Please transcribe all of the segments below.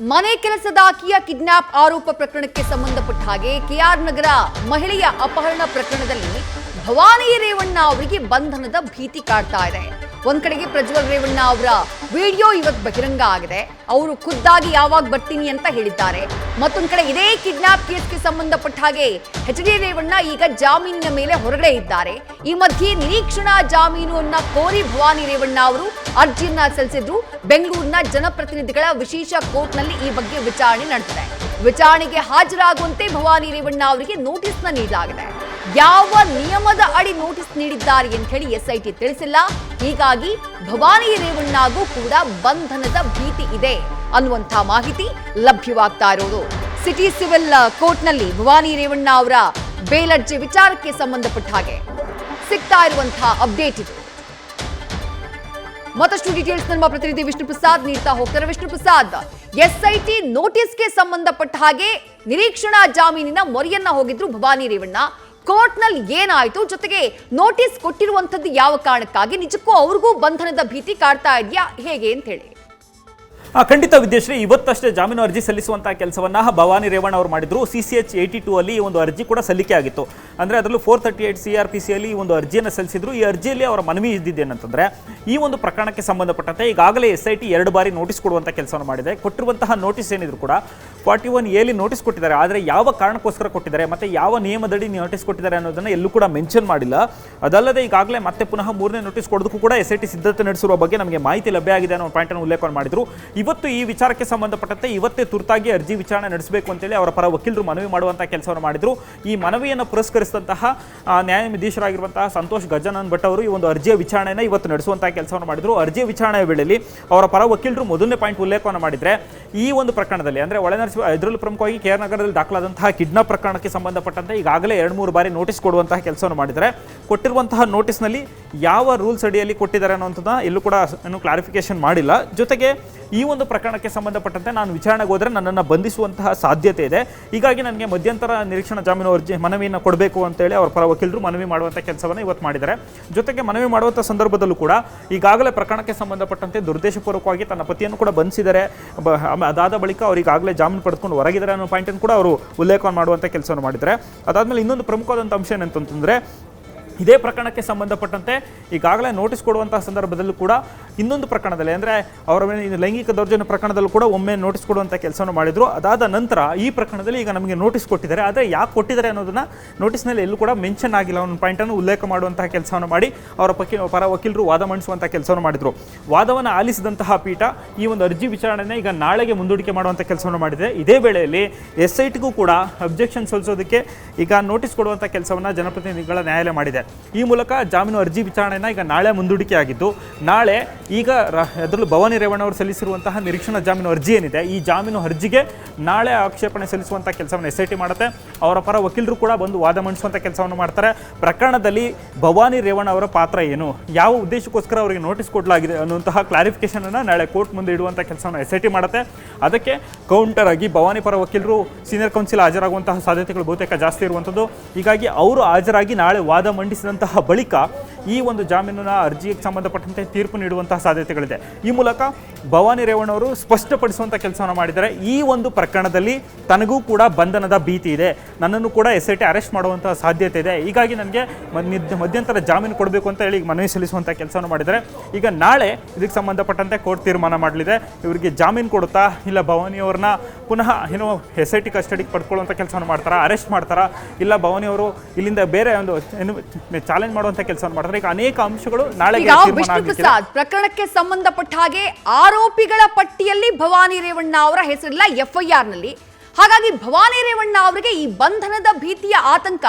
ಮನೆ ಕೆಲಸದಾಕಿಯ ಕಿಡ್ನಾಪ್ ಆರೋಪ ಪ್ರಕರಣಕ್ಕೆ ಸಂಬಂಧಪಟ್ಟ ಹಾಗೆ ಕೆಆರ್ ನಗರ ಮಹಿಳೆಯ ಅಪಹರಣ ಪ್ರಕರಣದಲ್ಲಿ ಭವಾನಿ ರೇವಣ್ಣ ಅವರಿಗೆ ಬಂಧನದ ಭೀತಿ ಕಾಡ್ತಾ ಇದೆ. ಒಂದ್ ಕಡೆಗೆ ಪ್ರಜ್ವಲ್ ರೇವಣ್ಣ ಅವರ ವಿಡಿಯೋ ಇವತ್ತು ಬಹಿರಂಗ ಆಗಿದೆ. ಅವರು ಖುದ್ದಾಗಿ ಯಾವಾಗ ಬರ್ತೀನಿ ಅಂತ ಹೇಳಿದ್ದಾರೆ. ಮತ್ತೊಂದ್ ಕಡೆ ಇದೇ ಕಿಡ್ನಾಪ್ ಕೇಸ್ಗೆ ಸಂಬಂಧಪಟ್ಟ ಹಾಗೆ ಎಚ್ ಡಿ ರೇವಣ್ಣ ಈಗ ಜಾಮೀನಿನ ಮೇಲೆ ಹೊರಗಡೆ ಇದ್ದಾರೆ. ಈ ಮಧ್ಯೆ ನಿರೀಕ್ಷಣಾ ಜಾಮೀನನ್ನ ಕೋರಿ ಭವಾನಿ ರೇವಣ್ಣ ಅವರು ಅರ್ಜಿಯನ್ನ ಸಲ್ಲಿಸಿದ್ರು. ಬೆಂಗಳೂರಿನ ಜನಪ್ರತಿನಿಧಿಗಳ ವಿಶೇಷ ಕೋರ್ಟ್ನಲ್ಲಿ ಈ ಬಗ್ಗೆ ವಿಚಾರಣೆ ನಡೆದಿದೆ. ವಿಚಾರಣೆಗೆ ಹಾಜರಾಗುವಂತೆ ಭವಾನಿ ರೇವಣ್ಣ ಅವರಿಗೆ ನೋಟಿಸ್ನ ನೀಡಲಾಗಿದೆ. ಯಾವ ನಿಯಮದ ಅಡಿ ನೋಟಿಸ್ ನೀಡಿದ್ದಾರೆ ಅಂತ ಹೇಳಿ ಎಸ್ಐಟಿ ತಿಳಿಸಿಲ್ಲ. ಹೀಗಾಗಿ ಭವಾನಿ ರೇವಣ್ಣಗೂ ಕೂಡ ಬಂಧನದ ಭೀತಿ ಇದೆ ಅನ್ನುವಂಥ ಮಾಹಿತಿ ಲಭ್ಯವಾಗ್ತಾ ಇರೋದು. ಸಿಟಿ ಸಿವಿಲ್ ಕೋರ್ಟ್ನಲ್ಲಿ ಭವಾನಿ ರೇವಣ್ಣ ಅವರ ಬೇಲ್ ಅರ್ಜಿ ವಿಚಾರಕ್ಕೆ ಸಂಬಂಧಪಟ್ಟ ಹಾಗೆ ಸಿಗ್ತಾ ಇರುವಂತಹ ಅಪ್ಡೇಟ್ ಇದು. ಮತ್ತಷ್ಟು ಡೀಟೇಲ್ಸ್ ನಮ್ಮ ಪ್ರತಿನಿಧಿ ವಿಷ್ಣು ಪ್ರಸಾದ್ ನೀಡ್ತಾ ಹೋಗ್ತಾರೆ. ವಿಷ್ಣು ಪ್ರಸಾದ್, ಎಸ್ಐಟಿ ನೋಟಿಸ್ಗೆ ಸಂಬಂಧಪಟ್ಟ ಹಾಗೆ ನಿರೀಕ್ಷಣಾ ಜಾಮೀನಿನ ಮೊರೆಯನ್ನ ಹೋಗಿದ್ರು ಭವಾನಿ ರೇವಣ್ಣ. ಕೋರ್ಟ್ನಲ್ಲಿ ಏನಾಯ್ತು, ಜೊತೆಗೆ ನೋಟಿಸ್ ಕೊಟ್ಟಿರುವಂತದ್ದು ಯಾವ ಕಾರಣಕ್ಕಾಗಿ, ನಿಜಕ್ಕೂ ಅವ್ರಿಗೂ ಬಂಧನದ ಭೀತಿ ಕಾಡ್ತಾ ಇದೆಯಾ ಹೇಗೆ ಅಂತ ಹೇಳಿ? ಖಂಡಿತ ವಿದ್ಯಾಶ್ರೀ, ಇವತ್ತಷ್ಟೇ ಜಾಮೀನು ಅರ್ಜಿ ಸಲ್ಲಿಸುವಂತಹ ಕೆಲಸವನ್ನ ಭವಾನಿ ರೇವಣ್ಣ ಅವರು ಮಾಡಿದ್ರು. CCH 82 ಅಲ್ಲಿ ಈ ಒಂದು ಅರ್ಜಿ ಕೂಡ ಸಲ್ಲಿಕೆ ಆಗಿತ್ತು. ಅಂದ್ರೆ ಅದರಲ್ಲೂ 438 CRPC ಅಲ್ಲಿ ಈ ಒಂದು ಅರ್ಜಿಯನ್ನು ಸಲ್ಲಿಸಿದ್ರು. ಈ ಅರ್ಜಿಯಲ್ಲಿ ಅವರ ಮನವಿ ಇದ್ದಿದ್ದೇನಂತಂದ್ರೆ, ಈ ಒಂದು ಪ್ರಕರಣಕ್ಕೆ ಸಂಬಂಧಪಟ್ಟಂತೆ ಈಗಾಗಲೇ SIT 2 ಬಾರಿ ನೋಟಿಸ್ ಕೊಡುವಂತ ಕೆಲಸವನ್ನು ಮಾಡಿದೆ. ಕೊಟ್ಟಿರುವಂತಹ ನೋಟಿಸ್ ಏನಿದ್ರು ಕೂಡ 41A ನೋಟಿಸ್ ಕೊಟ್ಟಿದ್ದಾರೆ. ಆದರೆ ಯಾವ ಕಾರಣಕ್ಕೋಸ್ಕರ ಕೊಟ್ಟಿದ್ದಾರೆ ಮತ್ತೆ ಯಾವ ನಿಯಮದಡಿ ನೋಟಿಸ್ ಕೊಟ್ಟಿದ್ದಾರೆ ಅನ್ನೋದನ್ನ ಎಲ್ಲೂ ಕೂಡ ಮೆನ್ಷನ್ ಮಾಡಿಲ್ಲ. ಅದಲ್ಲದೆ ಈಗಾಗಲೇ ಮತ್ತೆ ಪುನಃ 3ನೇ ನೋಟಿಸ್ ಕೊಡೋದಕ್ಕೂ ಕೂಡ SIT ಸಿದ್ಧತೆ ನಡೆಸಿರುವ ಬಗ್ಗೆ ನಮಗೆ ಮಾಹಿತಿ ಲಭ್ಯ ಆಗಿದೆ ಅನ್ನೋ ಪಾಯಿಂಟ್ ಅನ್ನು ಉಲ್ಲೇಖ ಮಾಡಿದ್ರು. ಇವತ್ತು ಈ ವಿಚಾರಕ್ಕೆ ಸಂಬಂಧಪಟ್ಟಂತೆ ಇವತ್ತೇ ತುರ್ತಾಗಿ ಅರ್ಜಿ ವಿಚಾರಣೆ ನಡೆಸಬೇಕು ಅಂತೇಳಿ ಅವರ ಪರ ವಕೀಲರು ಮನವಿ ಮಾಡುವಂತಹ ಕೆಲಸವನ್ನು ಮಾಡಿದ್ರು. ಈ ಮನವಿಯನ್ನು ಪುರಸ್ಕರಿಸಿದಂತಹ ನ್ಯಾಯಾಧೀಶರಾಗಿರುವಂತಹ ಸಂತೋಷ್ ಗಜಾನನ್ ಭಟ್ ಅವರು ಈ ಒಂದು ಅರ್ಜಿಯ ವಿಚಾರಣೆಯನ್ನು ಇವತ್ತು ನಡೆಸುವಂತಹ ಕೆಲಸವನ್ನು ಮಾಡಿದ್ರು. ಅರ್ಜಿಯ ವಿಚಾರಣೆಯ ವೇಳೆಯಲ್ಲಿ ಅವರ ಪರ ವಕೀಲರು ಮೊದಲನೇ ಪಾಯಿಂಟ್ ಉಲ್ಲೇಖವನ್ನು ಮಾಡಿದ್ರೆ, ಈ ಒಂದು ಪ್ರಕರಣದಲ್ಲಿ ಅಂದ್ರೆ ಒಳನರಸಿಂಹ ಇದರಲ್ಲೂ ಪ್ರಮುಖವಾಗಿ ಕೆಆರ್ ನಗರದಲ್ಲಿ ದಾಖಲಾದಂತಹ ಕಿಡ್ನಾಪ್ ಪ್ರಕರಣಕ್ಕೆ ಸಂಬಂಧಪಟ್ಟಂತೆ ಈಗಾಗಲೇ 2-3 ಬಾರಿ ನೋಟಿಸ್ ಕೊಡುವಂತಹ ಕೆಲಸವನ್ನು ಮಾಡಿದ್ದಾರೆ. ಕೊಟ್ಟಿರುವಂತಹ ನೋಟಿಸ್ನಲ್ಲಿ ಯಾವ ರೂಲ್ಸ್ ಅಡಿಯಲ್ಲಿ ಕೊಟ್ಟಿದ್ದಾರೆ ಅನ್ನೋಂಥದ್ದನ್ನ ಎಲ್ಲೂ ಕೂಡ ಏನು ಕ್ಲಾರಿಫಿಕೇಶನ್ ಮಾಡಿಲ್ಲ. ಜೊತೆಗೆ ಈ ಒಂದು ಪ್ರಕರಣಕ್ಕೆ ಸಂಬಂಧಪಟ್ಟಂತೆ ನಾನು ವಿಚಾರಣೆಗೆ ಹೋದರೆ ನನ್ನನ್ನು ಬಂಧಿಸುವಂತಹ ಸಾಧ್ಯತೆ ಇದೆ, ಹೀಗಾಗಿ ನನಗೆ ಮಧ್ಯಂತರ ನಿರೀಕ್ಷಣಾ ಜಾಮೀನು ಅರ್ಜಿ ಮನವಿಯನ್ನು ಕೊಡಬೇಕು ಅಂತೇಳಿ ಅವರ ಪರ ವಕೀಲರು ಮನವಿ ಮಾಡುವಂಥ ಕೆಲಸವನ್ನು ಇವತ್ತು ಮಾಡಿದ್ದಾರೆ. ಜೊತೆಗೆ ಮನವಿ ಮಾಡುವಂಥ ಸಂದರ್ಭದಲ್ಲೂ ಕೂಡ ಈಗಾಗಲೇ ಪ್ರಕರಣಕ್ಕೆ ಸಂಬಂಧಪಟ್ಟಂತೆ ದುರುದ್ದೇಶಪೂರ್ವಕವಾಗಿ ತನ್ನ ಪತಿಯನ್ನು ಕೂಡ ಬಂಧಿಸಿದ್ದಾರೆ. ಅದಾದ ಬಳಿಕ ಅವರು ಈಗಾಗಲೇ ಜಾಮೀನು ಪಡೆದುಕೊಂಡು ಹೊರಗಿದ್ದಾರೆ ಅನ್ನೋ ಪಾಯಿಂಟನ್ನು ಕೂಡ ಅವರು ಉಲ್ಲೇಖ ಮಾಡುವಂಥ ಕೆಲಸವನ್ನು ಮಾಡಿದ್ದಾರೆ. ಅದಾದಮೇಲೆ ಇನ್ನೊಂದು ಪ್ರಮುಖವಾದಂಥ ಅಂಶ ಏನಂತಂದರೆ, ಇದೇ ಪ್ರಕರಣಕ್ಕೆ ಸಂಬಂಧಪಟ್ಟಂತೆ ಈಗಾಗಲೇ ನೋಟಿಸ್ ಕೊಡುವಂತಹ ಸಂದರ್ಭದಲ್ಲೂ ಕೂಡ ಇನ್ನೊಂದು ಪ್ರಕರಣದಲ್ಲಿ ಅಂದರೆ ಅವರ ಲೈಂಗಿಕ ದೌರ್ಜನ್ಯ ಪ್ರಕರಣದಲ್ಲೂ ಕೂಡ ಒಮ್ಮೆ ನೋಟಿಸ್ ಕೊಡುವಂಥ ಕೆಲಸವನ್ನು ಮಾಡಿದ್ರು. ಅದಾದ ನಂತರ ಈ ಪ್ರಕರಣದಲ್ಲಿ ಈಗ ನಮಗೆ ನೋಟಿಸ್ ಕೊಟ್ಟಿದ್ದಾರೆ. ಆದರೆ ಯಾಕೆ ಕೊಟ್ಟಿದ್ದಾರೆ ಅನ್ನೋದನ್ನ ನೋಟಿಸ್ನಲ್ಲಿ ಎಲ್ಲೂ ಕೂಡ ಮೆನ್ಷನ್ ಆಗಿಲ್ಲ. ಒಂದು ಪಾಯಿಂಟನ್ನು ಉಲ್ಲೇಖ ಮಾಡುವಂತಹ ಕೆಲಸವನ್ನು ಮಾಡಿ ಅವರ ಪರ ವಕೀಲರು ವಾದ ಮಂಡಿಸುವಂಥ ಕೆಲಸವನ್ನು ಮಾಡಿದರು. ವಾದವನ್ನು ಆಲಿಸಿದಂತಹ ಪೀಠ ಈ ಒಂದು ಅರ್ಜಿ ವಿಚಾರಣೆಯನ್ನು ಈಗ ನಾಳೆಗೆ ಮುಂದೂಡಿಕೆ ಮಾಡುವಂಥ ಕೆಲಸವನ್ನು ಮಾಡಿದೆ. ಇದೇ ವೇಳೆಯಲ್ಲಿ SITಗೂ ಕೂಡ ಅಬ್ಜೆಕ್ಷನ್ ಸಲ್ಲಿಸೋದಕ್ಕೆ ಈಗ ನೋಟಿಸ್ ಕೊಡುವಂಥ ಕೆಲಸವನ್ನು ಜನಪ್ರತಿನಿಧಿಗಳ ನ್ಯಾಯಾಲಯ ಮಾಡಿದೆ. ಈ ಮೂಲಕ ಜಾಮೀನು ಅರ್ಜಿ ವಿಚಾರಣೆಯನ್ನು ಈಗ ನಾಳೆ ಮುಂದೂಡಿಕೆ ಆಗಿದ್ದು, ನಾಳೆ ಈಗ ಅದರಲ್ಲೂ ಭವಾನಿ ರೇವಣ್ಣ ಅವರು ಸಲ್ಲಿಸಿರುವಂತಹ ನಿರೀಕ್ಷಣಾ ಜಾಮೀನು ಅರ್ಜಿ ಏನಿದೆ, ಈ ಜಾಮೀನು ಅರ್ಜಿಗೆ ನಾಳೆ ಆಕ್ಷೇಪಣೆ ಸಲ್ಲಿಸುವಂಥ ಕೆಲಸವನ್ನು SIT ಮಾಡುತ್ತೆ. ಅವರ ಪರ ವಕೀಲರು ಕೂಡ ಬಂದು ವಾದ ಮಂಡಿಸುವಂಥ ಕೆಲಸವನ್ನು ಮಾಡ್ತಾರೆ. ಪ್ರಕರಣದಲ್ಲಿ ಭವಾನಿ ರೇವಣ್ಣ ಅವರ ಪಾತ್ರ ಏನು, ಯಾವ ಉದ್ದೇಶಕ್ಕೋಸ್ಕರ ಅವರಿಗೆ ನೋಟಿಸ್ ಕೊಡಲಾಗಿದೆ ಅನ್ನುವಂತಹ ಕ್ಲಾರಿಫಿಕೇಶನ್ ಅನ್ನು ನಾಳೆ ಕೋರ್ಟ್ ಮುಂದೆ ಇಡುವಂಥ ಕೆಲಸವನ್ನು SIT ಮಾಡುತ್ತೆ. ಅದಕ್ಕೆ ಕೌಂಟರ್ ಆಗಿ ಭವಾನಿ ಪರ ವಕೀಲರು ಸೀನಿಯರ್ ಕೌನ್ಸಿಲ್ ಹಾಜರಾಗುವಂತಹ ಸಾಧ್ಯತೆಗಳು ಬಹುತೇಕ ಜಾಸ್ತಿ ಇರುವಂಥದ್ದು. ಹೀಗಾಗಿ ಅವರು ಹಾಜರಾಗಿ ನಾಳೆ ವಾದ ಮಂಡಿಸಿದಂತಹ ಬಳಿಕ ಈ ಒಂದು ಜಾಮೀನಿನ ಅರ್ಜಿಗೆ ಸಂಬಂಧಪಟ್ಟಂತೆ ತೀರ್ಪು ನೀಡುವಂತಹ ಸಾಧ್ಯತೆಗಳಿದೆ. ಈ ಮೂಲಕ ಭವಾನಿ ರೇವಣ್ಣ ಅವರು ಸ್ಪಷ್ಟಪಡಿಸುವಂಥ ಕೆಲಸವನ್ನು ಮಾಡಿದ್ದಾರೆ. ಈ ಒಂದು ಪ್ರಕರಣದಲ್ಲಿ ತನಗೂ ಕೂಡ ಬಂಧನದ ಭೀತಿ ಇದೆ, ನನ್ನನ್ನು ಕೂಡ SIT ಅರೆಸ್ಟ್ ಮಾಡುವಂತಹ ಸಾಧ್ಯತೆ ಇದೆ, ಹೀಗಾಗಿ ನನಗೆ ಮಧ್ಯಂತರ ಜಾಮೀನು ಕೊಡಬೇಕು ಅಂತ ಹೇಳಿ ಮನವಿ ಸಲ್ಲಿಸುವಂಥ ಕೆಲಸವನ್ನು ಮಾಡಿದ್ದಾರೆ. ಈಗ ನಾಳೆ ಇದಕ್ಕೆ ಸಂಬಂಧಪಟ್ಟಂತೆ ಕೋರ್ಟ್ ತೀರ್ಮಾನ ಮಾಡಲಿದೆ. ಇವರಿಗೆ ಜಾಮೀನು ಕೊಡುತ್ತಾ ಇಲ್ಲ ಭವಾನಿ ಅವ್ರನ್ನ ಪುನಃ ಏನೋ SIT ಕಸ್ಟಡಿಗೆ ಪಡ್ಕೊಳ್ಳುವಂಥ ಕೆಲಸವನ್ನು ಮಾಡ್ತಾರಾ, ಅರೆಸ್ಟ್ ಮಾಡ್ತಾರಾ, ಇಲ್ಲ ಭವಾನಿ ಅವರು ಇಲ್ಲಿಂದ ಬೇರೆ ಒಂದು ಏನು ಚಾಲೆಂಜ್ ಮಾಡುವಂಥ ಕೆಲಸವನ್ನು ಮಾಡ್ತಾರೆ. ಈಗ ಅನೇಕ ಅಂಶಗಳು ನಾಳೆ ಪ್ರಕರಣಕ್ಕೆ ಸಂಬಂಧಪಟ್ಟ ಹಾಗೆ ಆರೋಪಿಗಳ ಪಟ್ಟಿಯಲ್ಲಿ ಭವಾನಿ ರೇವಣ್ಣ ಅವರ ಹೆಸರಿಲ್ಲ FIR ನಲ್ಲಿ. ಹಾಗಾಗಿ ಭವಾನಿ ರೇವಣ್ಣ ಅವರಿಗೆ ಈ ಬಂಧನದ ಭೀತಿಯ ಆತಂಕ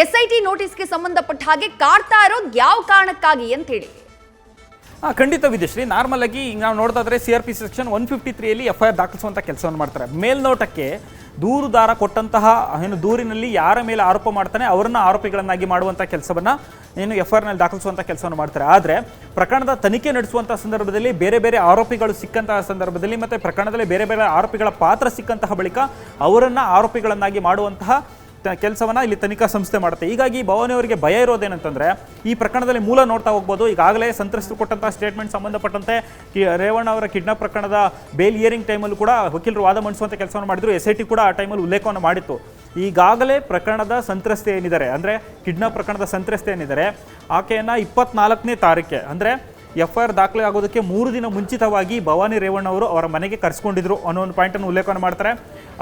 SIT ನೋಟಿಸ್ಗೆ ಸಂಬಂಧಪಟ್ಟ ಹಾಗೆ ಕಾಡ್ತಾ ಇರೋದು ಯಾವ ಕಾರಣಕ್ಕಾಗಿ ಅಂತ ಹೇಳಿ? ಖಂಡಿತ ವಿದ್ಯಾಶ್ರೀ, ನಾರ್ಮಲ್ ಆಗಿ ನಾವು ನೋಡ್ತಾ ಇದ್ರೆ CRPC ಸೆಕ್ಷನ್ 153 ಅಲ್ಲಿ FIR ದಾಖಲಿಸುವಂಥ ಕೆಲಸವನ್ನು ಮಾಡ್ತಾರೆ. ಮೇಲ್ನೋಟಕ್ಕೆ ದೂರುದಾರ ಕೊಟ್ಟಂತಹ ಏನು ದೂರಿನಲ್ಲಿ ಯಾರ ಮೇಲೆ ಆರೋಪ ಮಾಡ್ತಾನೆ ಅವರನ್ನ ಆರೋಪಿಗಳನ್ನಾಗಿ ಮಾಡುವಂಥ ಕೆಲಸವನ್ನು ಏನು FIR ನಲ್ಲಿ ದಾಖಲಿಸುವಂಥ ಕೆಲಸವನ್ನು ಮಾಡ್ತಾರೆ. ಆದರೆ ಪ್ರಕರಣದ ತನಿಖೆ ನಡೆಸುವಂಥ ಸಂದರ್ಭದಲ್ಲಿ ಬೇರೆ ಬೇರೆ ಆರೋಪಿಗಳು ಸಿಕ್ಕಂತಹ ಸಂದರ್ಭದಲ್ಲಿ ಮತ್ತು ಪ್ರಕರಣದಲ್ಲಿ ಬೇರೆ ಬೇರೆ ಆರೋಪಿಗಳ ಪಾತ್ರ ಸಿಕ್ಕಂತಹ ಬಳಿಕ ಅವರನ್ನು ಆರೋಪಿಗಳನ್ನಾಗಿ ಮಾಡುವಂತಹ ಕೆಲಸವನ್ನ ಇಲ್ಲಿ ತನಿಖಾ ಸಂಸ್ಥೆ ಮಾಡುತ್ತೆ. ಹೀಗಾಗಿ ಭವಾನಿ ಅವರಿಗೆ ಭಯ ಇರೋದೇನಂತಂದ್ರೆ ಈ ಪ್ರಕರಣದಲ್ಲಿ ಮೂಲ ನೋಡ್ತಾ ಹೋಗ್ಬೋದು. ಈಗಾಗಲೇ ಸಂತ್ರಸ್ತರು ಕೊಟ್ಟಂತಹ ಸ್ಟೇಟ್ಮೆಂಟ್ ಸಂಬಂಧಪಟ್ಟಂತೆ ರೇವಣ್ಣ ಅವರ ಕಿಡ್ನಾಪ್ ಪ್ರಕರಣದ ಬೇಲ್ ಹಿಯರಿಂಗ್ ಟೈಮಲ್ಲೂ ಕೂಡ ವಕೀಲರು ವಾದ ಮಂಡಿಸುವಂತ ಕೆಲಸವನ್ನು ಮಾಡಿದ್ರು. SIT ಕೂಡ ಆ ಟೈಮಲ್ಲಿ ಉಲ್ಲೇಖವನ್ನು ಮಾಡಿತ್ತು. ಈಗಾಗಲೇ ಪ್ರಕರಣದ ಸಂತ್ರಸ್ತೆ ಏನಿದ್ದಾರೆ, ಅಂದರೆ ಕಿಡ್ನಾಪ್ ಪ್ರಕರಣದ ಸಂತ್ರಸ್ತೆ ಏನಿದ್ದಾರೆ, ಆಕೆಯನ್ನು 24ನೇ ತಾರೀಕೆ ಅಂದರೆ FIR ದಾಖಲೆ ಆಗೋದಕ್ಕೆ 3 ದಿನ ಮುಂಚಿತವಾಗಿ ಭವಾನಿ ರೇವಣ್ಣ ಅವರು ಅವರ ಮನೆಗೆ ಕರೆಸ್ಕೊಂಡಿದ್ರು ಅನ್ನೋ ಒಂದು ಪಾಯಿಂಟನ್ನು ಉಲ್ಲೇಖವನ್ನು ಮಾಡ್ತಾರೆ.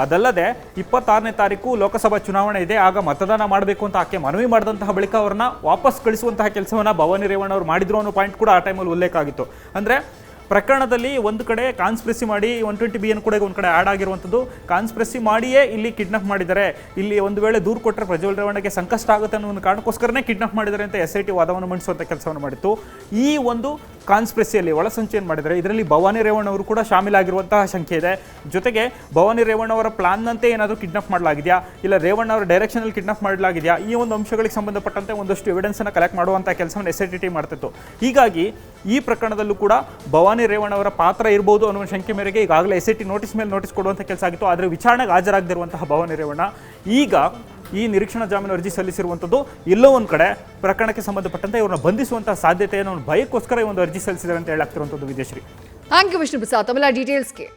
ಅದಲ್ಲದೆ 26ನೇ ತಾರೀಕು ಲೋಕಸಭಾ ಚುನಾವಣೆ ಇದೆ, ಆಗ ಮತದಾನ ಮಾಡಬೇಕು ಅಂತ ಆಕೆ ಮನವಿ ಮಾಡಿದಂತಹ ಬಳಿಕ ಅವ್ರನ್ನ ವಾಪಸ್ ಕಳಿಸುವಂತಹ ಕೆಲಸವನ್ನು ಭವಾನಿ ರೇವಣ್ಣ ಅವರು ಮಾಡಿದ್ರು ಅನ್ನೋ ಪಾಯಿಂಟ್ ಕೂಡ ಆ ಟೈಮಲ್ಲಿ ಉಲ್ಲೇಖ ಆಗಿತ್ತು. ಅಂದರೆ ಪ್ರಕರಣದಲ್ಲಿ ಒಂದು ಕಡೆ ಕಾನ್ಸ್ಪಿರಸಿ ಮಾಡಿ 120B ಕೂಡ ಒಂದು ಕಡೆ ಆ್ಯಡ್ ಆಗಿರುವಂಥದ್ದು, ಕಾನ್ಸ್ಪಿರಸಿ ಮಾಡಿಯೇ ಇಲ್ಲಿ ಕಿಡ್ನಾಪ್ ಮಾಡಿದ್ದಾರೆ, ಇಲ್ಲಿ ಒಂದು ವೇಳೆ ದೂರು ಕೊಟ್ಟರೆ ಪ್ರಜ್ವಲ್ ರೇವಣ್ಣಗೆ ಸಂಕಷ್ಟ ಆಗುತ್ತೆ ಅನ್ನೋ ಒಂದು ಕಾರಣಕ್ಕೋಸ್ಕರನೇ ಕಿಡ್ನಾಪ್ ಮಾಡಿದ್ದಾರೆ ಅಂತ SIT ವಾದವನ್ನು ಮಂಡಿಸುವಂಥ ಕೆಲಸವನ್ನು ಮಾಡಿತ್ತು. ಈ ಒಂದು ಕಾನ್ಸ್ಪಿರಸಿಯಲ್ಲಿ ಒಳಸಂಚೆಯನ್ನು ಮಾಡಿದರೆ ಇದರಲ್ಲಿ ಭವಾನಿ ರೇವಣ್ಣ ಅವರು ಕೂಡ ಶಾಮೀಲಾಗಿರುವಂತಹ ಶಂಕೆ ಇದೆ. ಜೊತೆಗೆ ಭವಾನಿ ರೇವಣ್ಣ ಅವರ ಪ್ಲಾನ್ನಂತೆ ಏನಾದರೂ ಕಿಡ್ನಾಪ್ ಮಾಡಲಾಗಿದೆಯಾ, ಇಲ್ಲ ರೇವಣ್ಣ ಅವರ ಡೈರೆಕ್ಷನಲ್ಲಿ ಕಿಡ್ನಾಪ್ ಮಾಡಲಾಗಿದೆಯಾ, ಈ ಒಂದು ಅಂಶಗಳಿಗೆ ಸಂಬಂಧಪಟ್ಟಂತೆ ಒಂದಷ್ಟು ಎವಿಡೆನ್ಸನ್ನು ಕಲೆಕ್ಟ್ ಮಾಡುವಂಥ ಕೆಲಸವನ್ನು SIT ಟೀಮ್ ಮಾಡ್ತಿತ್ತು. ಹೀಗಾಗಿ ಈ ಪ್ರಕರಣದಲ್ಲೂ ಕೂಡ ಭವಾನಿ ರೇವಣ್ಣ ಅವರ ಪಾತ್ರ ಇರಬಹುದು ಅನ್ನುವ ಶಂಕೆ ಮೇರೆಗೆ ಈಗಾಗಲೇ SIT ನೋಟಿಸ್ ಮೇಲೆ ನೋಟಿಸ್ ಕೊಡುವಂಥ ಕೆಲಸ ಆಗಿತ್ತು. ಆದರೆ ವಿಚಾರಣೆಗೆ ಹಾಜರಾಗದಿರುವಂತಹ ಭವಾನಿ ರೇವಣ್ಣ ಈಗ ಈ ನಿರೀಕ್ಷಣಾ ಜಾಮೀನು ಅರ್ಜಿ ಸಲ್ಲಿಸಿರುವಂಥದ್ದು ಎಲ್ಲೋ ಒಂದು ಕಡೆ ಪ್ರಕರಣಕ್ಕೆ ಸಂಬಂಧಪಟ್ಟಂತೆ ಇವ್ರನ್ನ ಬಂಧಿಸುವಂತಹ ಸಾಧ್ಯತೆಯನ್ನು ಭಯಕ್ಕೋಸ್ಕರ ಈ ಒಂದು ಅರ್ಜಿ ಸಲ್ಲಿಸಿದ್ದಾರೆ ಅಂತ ಹೇಳಾಗ್ತಿರುವಂಥದ್ದು. Vijayashree, thank you Vishnu Prasad. ತಮಿಳ ಡೀಟೇಲ್ಸ್ಗೆ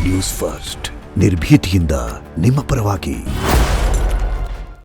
ನ್ಯೂಸ್ ಫಸ್ಟ್ ನಿರ್ಭೀತಿಯಿಂದ ನಿಮ್ಮ ಪರವಾಗಿ.